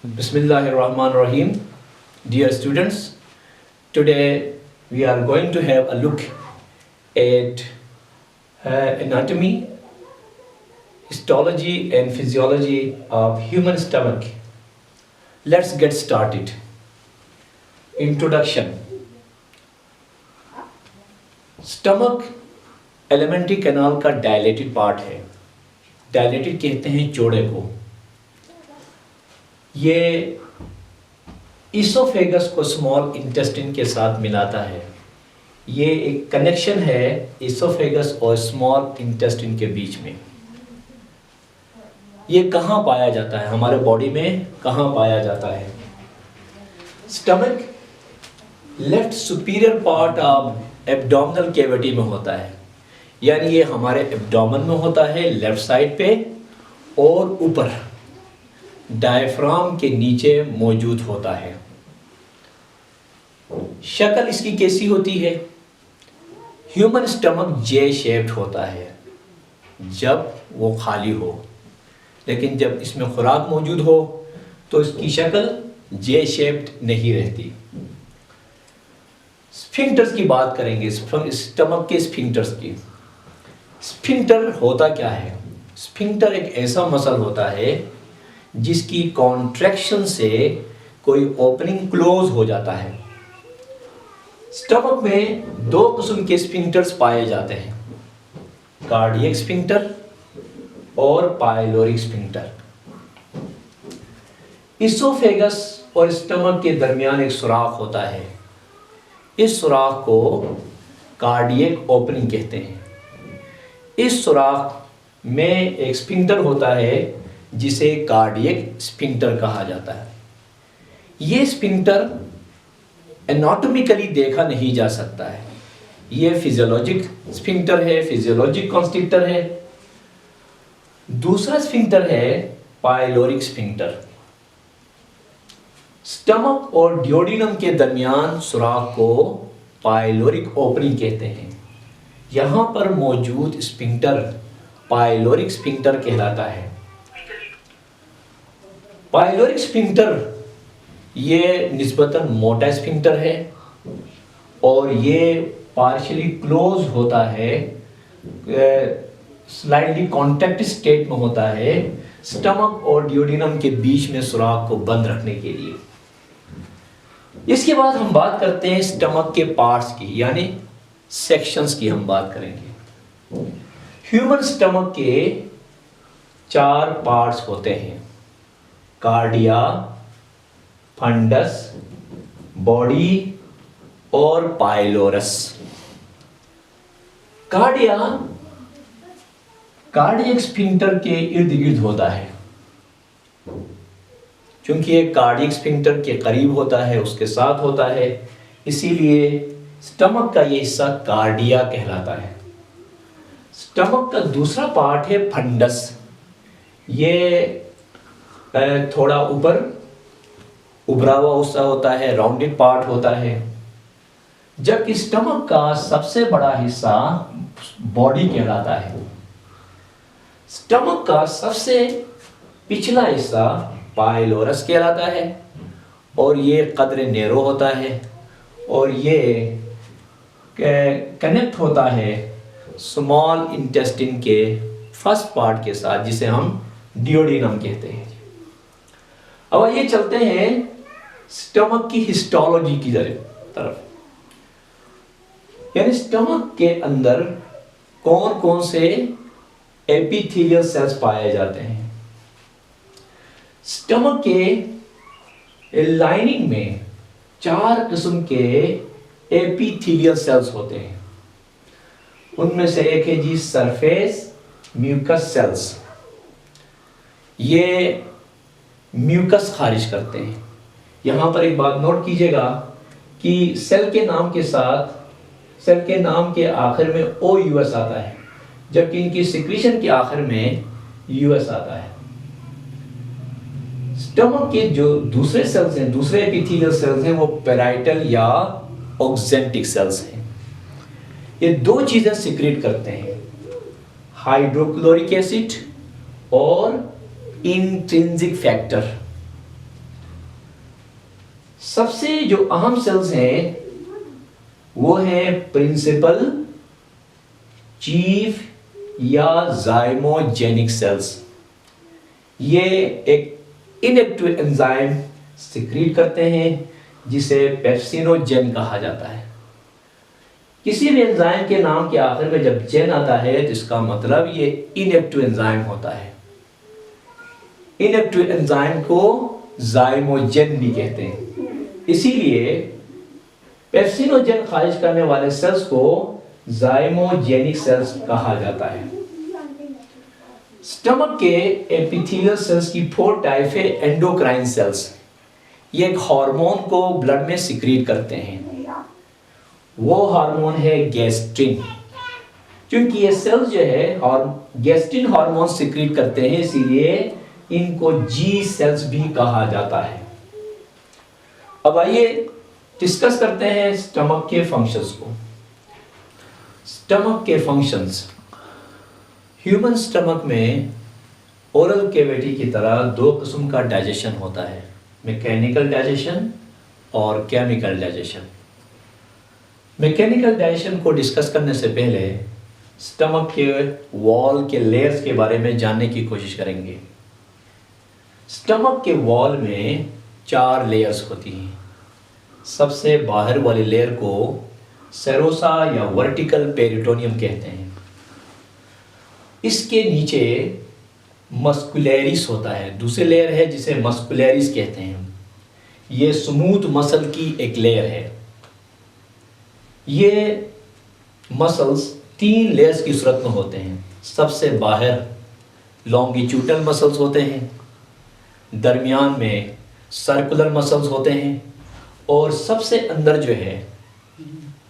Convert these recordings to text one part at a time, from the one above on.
Bismillahirrahmanirrahim. Dear students, today we are going to have a look at anatomy, histology and physiology of human stomach. Let's get started. Introduction. Stomach alimentary canal का dilated part है. Dilated कहते हैं चौड़े को. ये oesophagus को small intestine के साथ मिलाता है. ये एक कनेक्शन है इसोफेगस और स्मॉल इंटेस्टाइन के बीच में. ये कहाँ पाया जाता है, हमारे बॉडी में कहाँ पाया जाता है? Stomach left superior part of abdominal cavity में होता है, यानी ये हमारे एब्डोमेन में होता है लेफ्ट साइड पे, और ऊपर डायफ्राम के नीचे मौजूद होता है. शक्ल इसकी कैसी होती है? ह्यूमन स्टमक जे शेप्ड होता है जब वो खाली हो, लेकिन जब इसमें खुराक मौजूद हो तो इसकी शक्ल जे शेप्ड नहीं रहती. स्फिंक्टर्स की बात करेंगे, स्टमक के स्फिंक्टर्स की. स्फिंक्टर होता क्या है? स्फिंक्टर एक ऐसा मसल होता है जिसकी कॉन्ट्रैक्शन से कोई ओपनिंग क्लोज हो जाता है. स्टमक में दो किस्म के स्फिंक्टर्स पाए जाते हैं, कार्डियक स्फिंक्टर और पाइलोरिक स्फिंक्टर. इसोफेगस और स्टमक के दरमियान एक सुराख होता है. इस सुराख को कार्डियक ओपनिंग कहते हैं. इस सुराख में एक स्फिंक्टर होता है जिसे कार्डियक स्फिंक्टर कहा जाता है. ये स्फिंक्टर एनाटॉमिकली देखा नहीं जा सकता है. ये फिजियोलॉजिक स्फिंक्टर है, फिजियोलॉजिक कॉन्स्ट्रिक्टर है. दूसरा स्फिंक्टर है पाइलोरिक स्फिंक्टर. स्टमक और डियोडिनम के दरमियान सुराख को पाइलोरिक ओपनिंग कहते हैं. यहां पर मौजूद स्फिंक्टर पाइलोरिक स्फिंक्टर कहलाता है. पाइलोरिक स्फिंक्टर ये निस्बतन मोटा स्फिंक्टर है और ये पार्शियली क्लोज होता है, स्लाइडली कॉन्टैक्ट स्टेट में होता है स्टमक और डियोडिनम के बीच में सुराख को बंद रखने के लिए. इसके बाद हम बात करते हैं स्टमक के पार्ट्स की, यानी सेक्शंस की हम बात करेंगे. ह्यूमन स्टमक के 4 पार्ट्स होते हैं, कार्डिया, फंडस, बॉडी और पाइलोरस. कार्डिया कार्डियक स्फिंक्टर के इर्द गिर्द होता है. क्योंकि ये कार्डियक स्फिंक्टर के करीब होता है, उसके साथ होता है, इसीलिए स्टमक का ये हिस्सा कार्डिया कहलाता है. स्टमक का दूसरा पार्ट है फंडस. ये थोड़ा ऊपर उभरा हुआ हिस्सा होता है, राउंडेड पार्ट होता है. जबकि स्टमक का सबसे बड़ा हिस्सा बॉडी कहलाता है. स्टमक का सबसे पिछला हिस्सा पाइलोरस कहलाता है और ये कदर नैरो होता है और ये कनेक्ट होता है स्मॉल इंटेस्टाइन के फर्स्ट पार्ट के साथ, जिसे हम डियोडिनम कहते हैं. अब आइए चलते हैं स्टमक की हिस्टोलॉजी की तरफ, यानी स्टमक के अंदर कौन कौन से एपिथेलियल सेल्स पाए जाते हैं. स्टमक के लाइनिंग में 4 किस्म के एपिथेलियल सेल्स होते हैं. उनमें से एक है जी सरफेस म्यूकस सेल्स. ये म्यूकस खारिज करते हैं. यहां पर एक बात नोट कीजिएगा कि सेल के नाम के साथ, सेल के नाम के आखिर में OUS आता है, जबकि इनकी सिक्रीशन के आखिर में US आता है. स्टमक के जो दूसरे सेल्स हैं, दूसरे एपिथेलियल सेल्स हैं, वो पेराइटल या ऑक्जेंटिक सेल्स हैं. ये 2 चीजें सिक्रेट करते हैं. हाइड्रोक्लोरिक एसिड और इंट्रिंसिक फैक्टर। सबसे जो अहम सेल्स हैं वो है प्रिंसिपल, चीफ या जाइमोजेनिक सेल्स। ये एक इनएक्टिव एंजाइम सिक्रीट करते हैं जिसे पेप्सिनोजेन कहा जाता है। किसी भी एंजाइम के नाम के आखिर में जब जेन आता है तो इसका मतलब ये इनएक्टिव एंजाइम होता है। इनएक्टिव एंजाइम को जाइमोजेन भी कहते हैं। इसीलिए पेप्सिनोजेन खारिज करने वाले सेल्स को जाइमोजेनिक सेल्स कहा जाता है। स्टमक के एपिथेलियल सेल्स की 4 टाइप है। एंडोक्राइन सेल्स, ये एक हार्मोन को ब्लड में सिक्रीट करते हैं। वो हार्मोन है गैस्ट्रिन। क्योंकि ये सेल्स जो है और गैस्ट्रिन हार्मोन सिक्रीट करते हैं, इसीलिए इनको जी सेल्स भी कहा जाता है। अब आइए डिस्कस करते हैं स्टमक के फंक्शंस को। स्टमक के फंक्शंस। ह्यूमन स्टमक में ओरल कैविटी की तरह 2 किस्म का डाइजेशन होता है, मैकेनिकल डाइजेशन और केमिकल डाइजेशन। मैकेनिकल डाइजेशन को डिस्कस करने से पहले स्टमक के वॉल के लेयर्स के बारे में जानने की कोशिश करेंगे। स्टमक के वॉल में 4 लेयर्स होती हैं। सबसे बाहर वाली लेयर को सेरोसा या वर्टिकल पेरिटोनियम कहते हैं। इसके नीचे मस्कुलरिस होता है। दूसरी लेयर है जिसे मस्कुलरिस कहते हैं। ये स्मूथ मसल की एक लेयर है। ये मसल्स 3 लेयर्स की सूरत में होते हैं। सबसे बाहर लॉन्गिट्यूडनल मसल्स होते हैं, दरमियान में सर्कुलर मसल्स होते हैं और सबसे अंदर जो है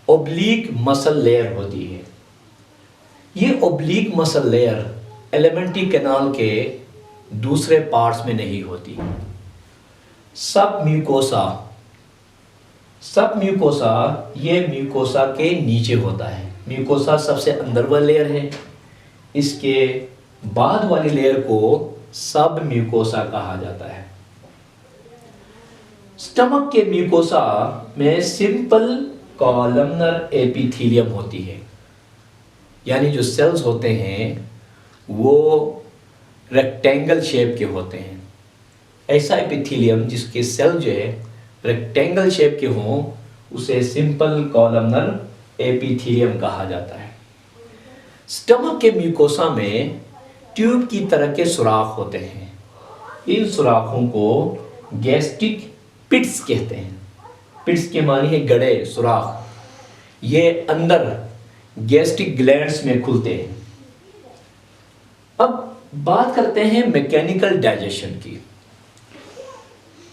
ओब्लिक मसल लेयर होती है। ये oblique muscle layer alimentary canal के दूसरे पार्ट्स में नहीं होती। सब म्यूकोसा ये म्यूकोसा के नीचे होता है। म्यूकोसा सबसे अंदर वाली लेयर है। इसके बाद वाली लेयर को सब म्यूकोसा कहा जाता है। स्टमक के म्यूकोसा में सिंपल कॉलमनर एपिथेलियम होती है, यानी जो सेल्स होते हैं वो रेक्टेंगल शेप के होते हैं। ऐसा एपिथेलियम जिसके सेल जो है रेक्टेंगल शेप के हों उसे सिंपल कॉलमनर एपिथेलियम कहा जाता है। स्टमक के म्यूकोसा में ट्यूब की तरह के सुराख होते हैं। इन सुराखों को गैस्ट्रिक पिट्स कहते हैं। पिट्स के मानी है गड़े, सुराख। ये अंदर गैस्ट्रिक ग्लैंड्स में खुलते हैं। अब बात करते हैं मैकेनिकल डाइजेशन की।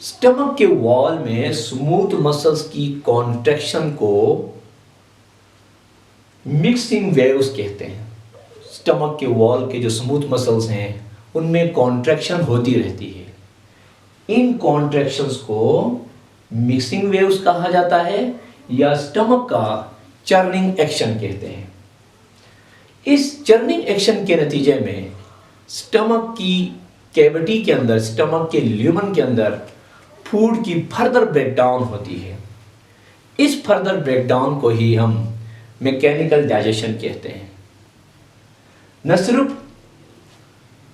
स्टमक के वॉल में स्मूथ मसल्स की कॉन्ट्रैक्शन को मिक्सिंग वेव्स कहते हैं। स्टमक के वॉल के जो स्मूथ मसल्स हैं उनमें कॉन्ट्रैक्शन होती रहती है। इन कॉन्ट्रैक्शंस को मिक्सिंग वेव्स कहा जाता है या स्टमक का चर्निंग एक्शन कहते हैं। इस चर्निंग एक्शन के नतीजे में स्टमक की कैविटी के अंदर, स्टमक के ल्यूमन के अंदर फूड की फर्दर ब्रेकडाउन होती है। इस फर्दर ब्रेकडाउन को ही हम मैकेनिकल डाइजेशन कहते हैं। न सिर्फ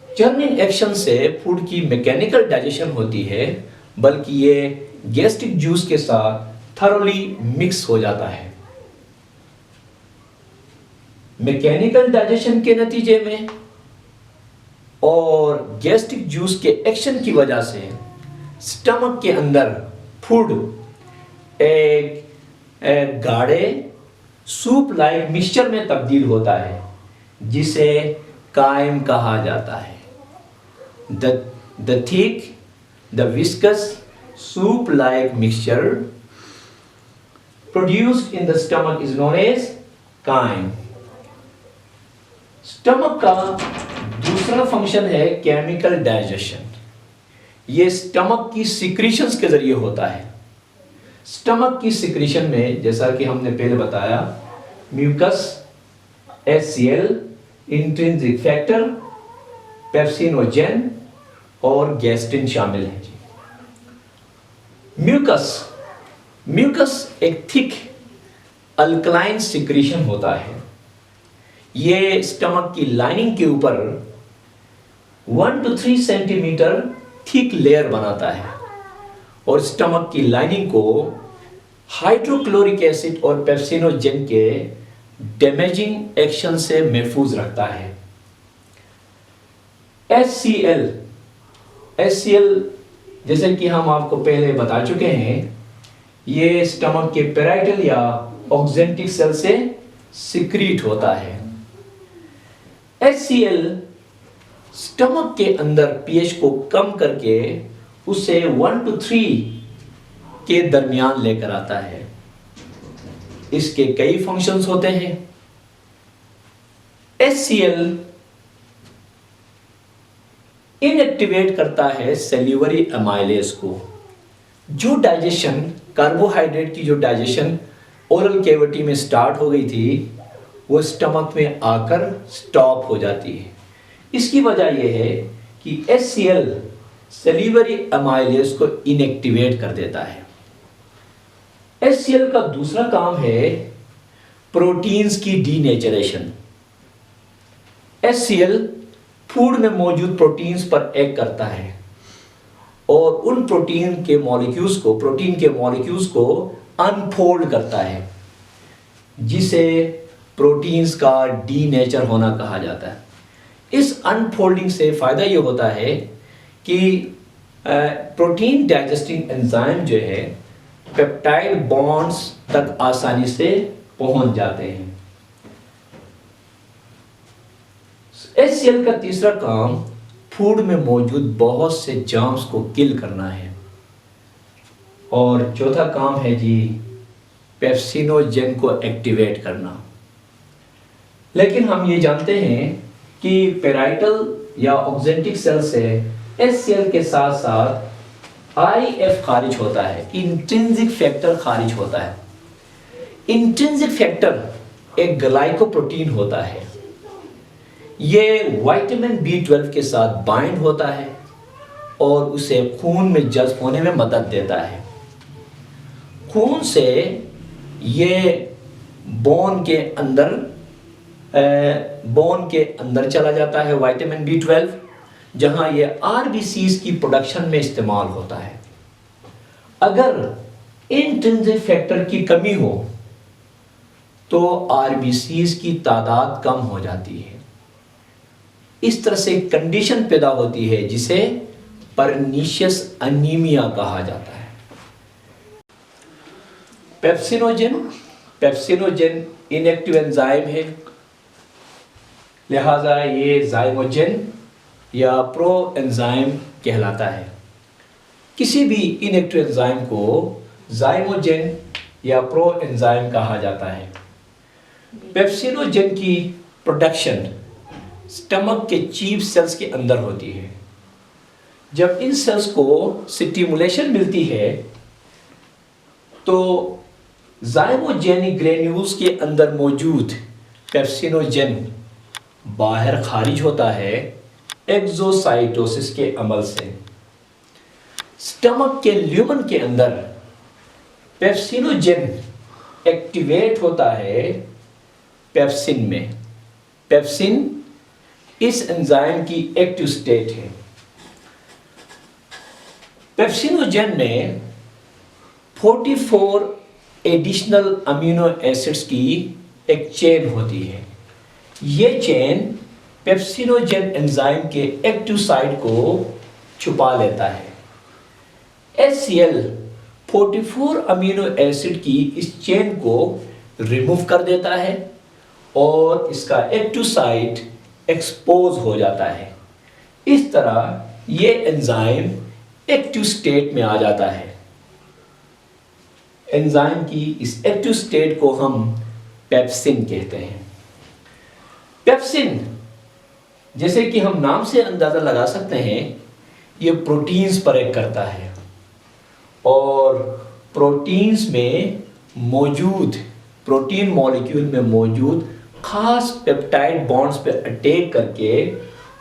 चर्निंग एक्शन से फूड की मैकेनिकल डाइजेशन होती है, बल्कि ये गैस्ट्रिक जूस के साथ थरोली मिक्स हो जाता है। मैकेनिकल डाइजेशन के नतीजे में और गैस्ट्रिक जूस के एक्शन की वजह से स्टमक के अंदर फूड एक गाढ़े सूप लाइक मिक्सचर में तब्दील होता है जिसे कायम कहा जाता है। The thick, the viscous soup like mixture produced in the stomach is known as chyme. Stomach का दूसरा फंक्शन है केमिकल डाइजेशन। ये स्टमक की सिक्रीशंस के जरिए होता है। स्टमक की सिक्रीशन में जैसा कि हमने पहले बताया mucus, HCl intrinsic factor, pepsinogen और गैस्ट्रिन शामिल है जी। म्यूकस एक थिक अल्कलाइन सिक्रीशन होता है। ये स्टमक की लाइनिंग के ऊपर 1 to 3 सेंटीमीटर थिक लेयर बनाता है और स्टमक की लाइनिंग को हाइड्रोक्लोरिक एसिड और पेप्सिनोजेन के डैमेजिंग एक्शन से महफूज रखता है। HCl जैसे कि हम आपको पहले बता चुके हैं, ये स्टमक के पेराइटल या ऑक्जेंटिक सेल से सिक्रीट होता है। HCl स्टमक के अंदर पीएच को कम करके उसे 1 to 3 के दरमियान लेकर आता है। इसके कई फंक्शंस होते हैं। HCl इनएक्टिवेट करता है सेल्यूलरी एमाइलेज को, जो डाइजेशन, कार्बोहाइड्रेट की जो डाइजेशन ओरल कैविटी में स्टार्ट हो गई थी, वो स्टमक में आकर स्टॉप हो जाती है। इसकी वजह यह है कि HCl सेल्यूलरी एमाइलेज को इनएक्टिवेट कर देता है। HCl का दूसरा काम है प्रोटीन्स की डीनेचरेशन। HCl फूड में मौजूद प्रोटीन्स पर एक्ट करता है और उन प्रोटीन के मॉलिक्यूल्स को अनफोल्ड करता है, जिसे प्रोटीन्स का डीनेचर होना कहा जाता है। इस अनफोल्डिंग से फायदा ये होता है कि प्रोटीन डाइजेस्टिंग एंजाइम जो है पेप्टाइड बॉन्ड्स तक आसानी से पहुंच जाते हैं। HCl का तीसरा काम फूड में मौजूद बहुत से जर्म्स को किल करना है और चौथा काम है जी पेप्सिनोजेन को एक्टिवेट करना। लेकिन हम ये जानते हैं कि पेराइटल या ऑक्जेंटिक सेल से HCl के साथ साथ IF खारिज होता है, इंट्रिंसिक फैक्टर खारिज होता है। इंट्रिंसिक फैक्टर एक ग्लाइकोप्रोटीन होता है। ये विटामिन B12 के साथ बाइंड होता है और उसे खून में जज्ब होने में मदद देता है। खून से ये बोन के अंदर चला जाता है विटामिन B12, जहां ये RBCs की प्रोडक्शन में इस्तेमाल होता है। अगर इंट्रिंसिक फैक्टर की कमी हो तो RBCs की तादाद कम हो जाती है। इस तरह से कंडीशन पैदा होती है जिसे परनीशियस अनीमिया कहा जाता है। पेप्सिनोजेन इनएक्टिव एंजाइम है, लिहाजा ये ज़ाइमोजेन या प्रो एंजाइम कहलाता है। किसी भी इनएक्टिव एंजाइम को ज़ाइमोजेन या प्रो एंजाइम कहा जाता है। पेप्सिनोजेन की प्रोडक्शन स्टमक के चीफ सेल्स के अंदर होती है। जब इन सेल्स को स्टिमुलेशन मिलती है तो ज़ाइमोजेनिक ग्रेन्यूल्स के अंदर मौजूद पेप्सिनोजेन बाहर खारिज होता है एक्सोसाइटोसिस के अमल से। स्टमक के ल्यूमन के अंदर पेप्सिनोजेन एक्टिवेट होता है पेप्सिन में। पेप्सिन इस एंजाइम की एक्टिव स्टेट है। पेप्सिनोजेन में 44 एडिशनल अमीनो एसिड्स की एक चेन होती है। ये चेन पेप्सिनोजेन एंजाइम के एक्टिव साइट को छुपा लेता है। HCl 44 अमीनो एसिड की इस चेन को रिमूव कर देता है और इसका एक्टिव साइट एक्सपोज हो जाता है। इस तरह ये एंजाइम एक्टिव स्टेट में आ जाता है। एंजाइम की इस एक्टिव स्टेट को हम पेप्सिन कहते हैं। पेप्सिन, जैसे कि हम नाम से अंदाजा लगा सकते हैं, ये प्रोटीन्स पर एक्ट करता है और प्रोटीन्स में मौजूद, प्रोटीन मॉलिक्यूल में मौजूद खास पेप्टाइड बॉन्ड्स पे अटैक करके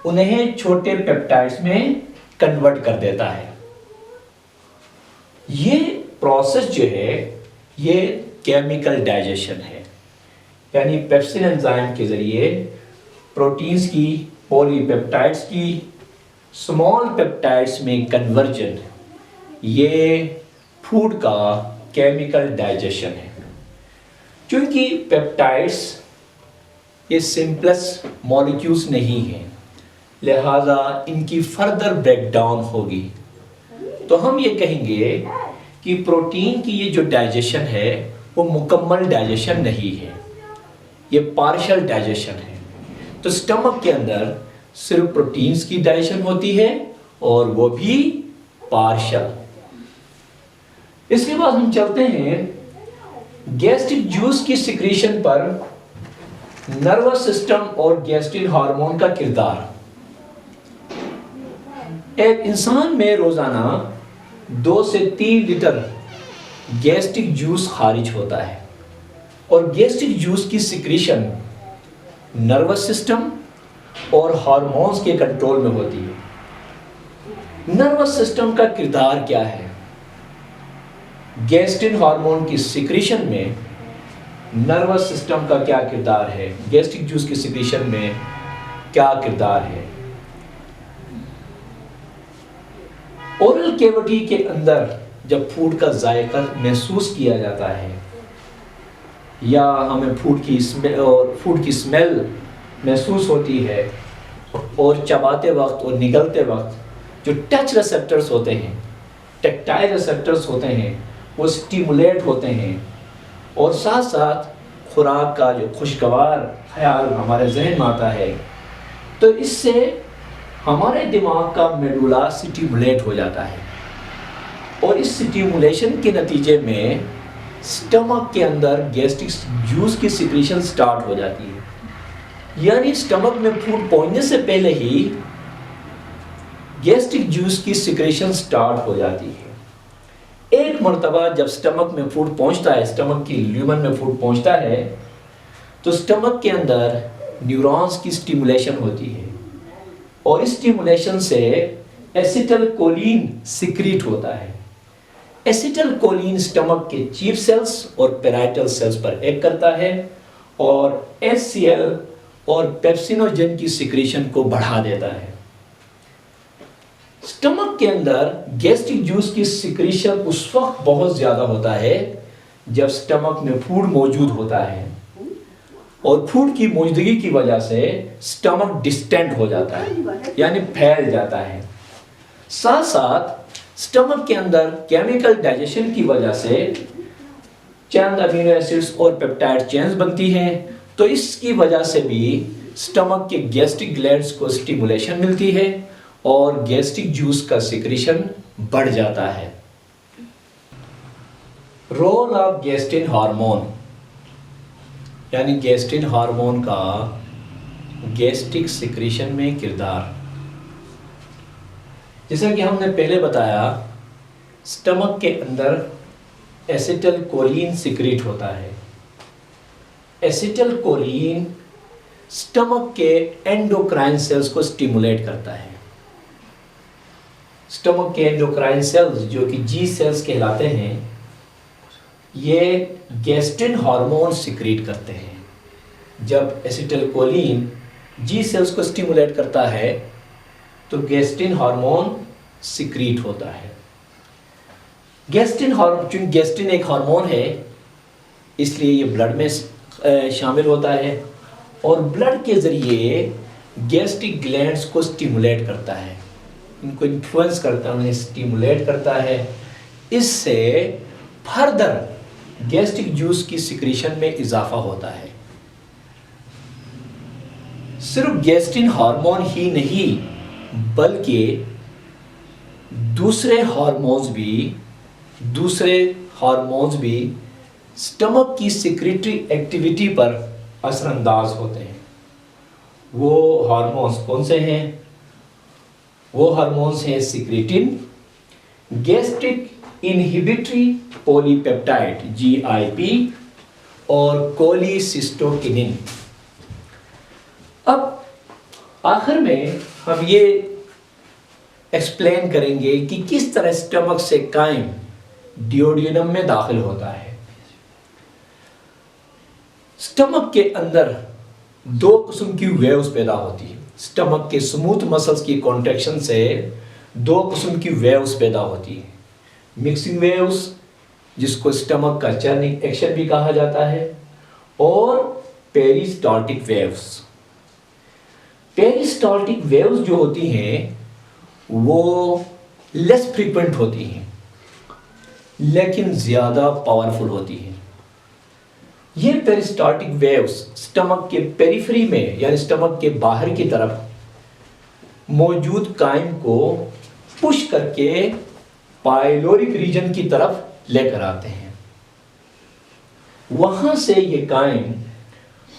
उन्हें छोटे पेप्टाइड्स में कन्वर्ट कर देता है। ये प्रोसेस जो है ये केमिकल डाइजेशन है, यानी पेप्सिन एंजाइम के जरिए प्रोटीन्स की, पॉलीपेप्टाइड्स की स्मॉल पेप्टाइड्स में कन्वर्जन, ये फूड का केमिकल डाइजेशन है। क्योंकि पेप्टाइड्स ये सिंपलेस्ट मॉलिक्यूल्स नहीं हैं, लिहाजा इनकी फर्दर ब्रेकडाउन होगी। तो हम ये कहेंगे कि प्रोटीन की ये जो डाइजेशन है वो मुकम्मल डाइजेशन नहीं है, ये पार्शियल डाइजेशन है। तो स्टमक के अंदर सिर्फ प्रोटीन्स की डाइजेशन होती है और वो भी पार्शियल। इसके बाद हम चलते हैं गैस्ट्रिक जूस की सिक्रीशन पर नर्वस सिस्टम और गैस्ट्रिक हार्मोन का किरदार। एक इंसान में रोजाना 2 से 3 लीटर गैस्ट्रिक जूस खारिज होता है और गैस्ट्रिक जूस की सिक्रीशन नर्वस सिस्टम और हार्मोन्स के कंट्रोल में होती है। नर्वस सिस्टम का किरदार क्या है? गैस्ट्रिन हार्मोन की सिक्रीशन में नर्वस सिस्टम का क्या किरदार है? गैस्ट्रिक जूस की सिक्रीशन में क्या किरदार है? ओरल कैविटी के अंदर जब फूड का जायका महसूस किया जाता है या हमें फूड की स्मेल महसूस होती है और चबाते वक्त और निगलते वक्त जो टच रिसेप्टर्स होते हैं, टेक्टाइल रिसेप्टर्स होते हैं, वो स्टिमुलेट होते हैं और साथ साथ खुराक का जो खुशगवार ख्याल हमारे जहन में आता है, तो इससे हमारे दिमाग का मेडुला स्टिमुलेट हो जाता है और इस स्टिमुलेशन के नतीजे में स्टमक के अंदर गैस्ट्रिक जूस की सिक्रीशन स्टार्ट हो जाती है। यानी स्टमक में फूड पहुंचने से पहले ही गैस्ट्रिक जूस की सिक्रीशन स्टार्ट हो जाती है। एक मर्तबा जब स्टमक में फूड पहुंचता है, स्टमक की ल्यूमन में फूड पहुंचता है, तो स्टमक के अंदर न्यूरॉन्स की स्टिमुलेशन होती है और इस स्टिमुलेशन से एसिटाइलकोलिन सिक्रीट होता है। एसिटाइलकोलिन स्टमक के चीफ सेल्स और पैराइटल सेल्स पर एक्ट करता है और HCl और पेप्सिनोजन की सिक्रीशन को बढ़ा देता है। स्टमक के अंदर गैस्ट्रिक जूस की सिक्रीशन उस वक्त बहुत ज्यादा होता है जब स्टमक में फूड मौजूद होता है और फूड की मौजूदगी की वजह से स्टमक डिस्टेंट हो जाता है, यानी फैल जाता है। साथ साथ स्टमक के अंदर केमिकल डाइजेशन की वजह से चंद अमीनो एसिड्स और पेप्टाइड चेन्स बनती हैं, तो इसकी वजह से भी स्टमक के गैस्ट्रिक ग्लैंड्स को स्टिमुलेशन मिलती है और गैस्ट्रिक जूस का सिक्रीशन बढ़ जाता है। रोल ऑफ गैस्ट्रिन हार्मोन, यानी गैस्ट्रिन हार्मोन का गैस्ट्रिक सिक्रीशन में किरदार। जैसा कि हमने पहले बताया, स्टमक के अंदर एसिटाइलकोलिन सिक्रीट होता है। एसिटाइलकोलिन स्टमक के एंडोक्राइन सेल्स को स्टिमुलेट करता है। स्टमक के एंडोक्राइन सेल्स जो कि जी सेल्स कहलाते हैं, ये गैस्ट्रिन हार्मोन सिक्रीट करते हैं। जब एसिटाइलकोलिन जी सेल्स को स्टिमुलेट करता है तो गैस्ट्रिन हार्मोन सिक्रीट होता है। गैस्ट्रिन हार्मोन, चूंकि गैस्ट्रिन एक हार्मोन है इसलिए ये ब्लड में शामिल होता है और ब्लड के जरिए गैस्ट्रिक ग्लैंड्स को स्टिमुलेट करता है, इनको इन्फ्लुएंस करता है, उन्हें स्टिमुलेट करता है। इससे फर्दर गैस्ट्रिक जूस की सिक्रीशन में इजाफा होता है। सिर्फ गैस्ट्रिन हार्मोन ही नहीं बल्कि दूसरे हार्मोन्स भी स्टमक की सिक्रेटरी एक्टिविटी पर असरअंदाज होते हैं। वो हार्मोन्स कौन से हैं? वो हार्मोन्स हैं secretin, gastric inhibitory polypeptide GIP और कोलिसिस्टोकिनिन। आखिर में हम ये एक्सप्लेन करेंगे कि किस तरह स्टमक से काइम डियोडिनम में दाखिल होता है। स्टमक के अंदर दो किस्म की वेव्स पैदा होती है। स्टमक के स्मूथ मसल्स की कॉन्ट्रैक्शन से दो किस्म की वेव्स पैदा होती है। मिक्सिंग वेव्स, जिसको स्टमक का चर्निंग एक्शन भी कहा जाता है, और पेरिस्टाल्टिक वेव्स। पेरिस्टाल्टिक वेव्स जो होती हैं वो लेस फ्रीक्वेंट होती हैं लेकिन ज़्यादा पावरफुल होती हैं। ये पेरिस्टाल्टिक वेव्स स्टमक के पेरिफेरी में यानी स्टमक के बाहर की तरफ मौजूद काइम को पुश करके पाइलोरिक रीजन की तरफ लेकर आते हैं। वहां से ये काइम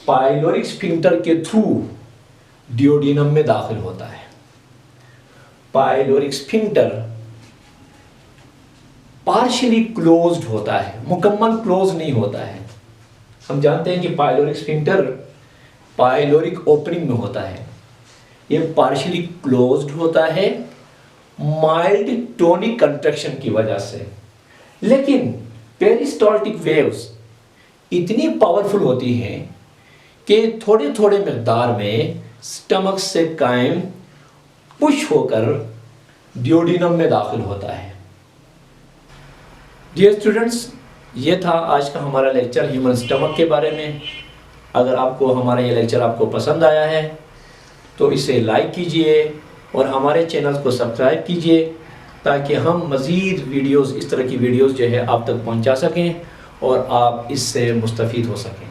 पाइलोरिक स्फिंक्टर के थ्रू डियोडिनम में दाखिल होता है। पाइलोरिक स्फिंक्टर पार्शियली क्लोज्ड होता है, मुकम्मल क्लोज नहीं होता है। हम जानते हैं कि पाइलोरिक स्फिंक्टर पाइलोरिक ओपनिंग में होता है, ये पार्शियली क्लोज्ड होता है माइल्ड टोनिक कंट्रैक्शन की वजह से। लेकिन पेरिस्टाल्टिक वेव्स इतनी पावरफुल होती हैं कि थोड़े थोड़े मिकदार में स्टमक से काइम पुश होकर डियोडिनम में दाखिल होता है। डियर स्टूडेंट्स, ये था आज का हमारा लेक्चर ह्यूमन स्टमक के बारे में। अगर आपको हमारा ये लेक्चर आपको पसंद आया है तो इसे लाइक कीजिए और हमारे चैनल को सब्सक्राइब कीजिए ताकि हम मज़ीद वीडियोस, इस तरह की वीडियोस जो है आप तक पहुंचा सकें और आप इससे मुस्तफ़ीद हो सकें।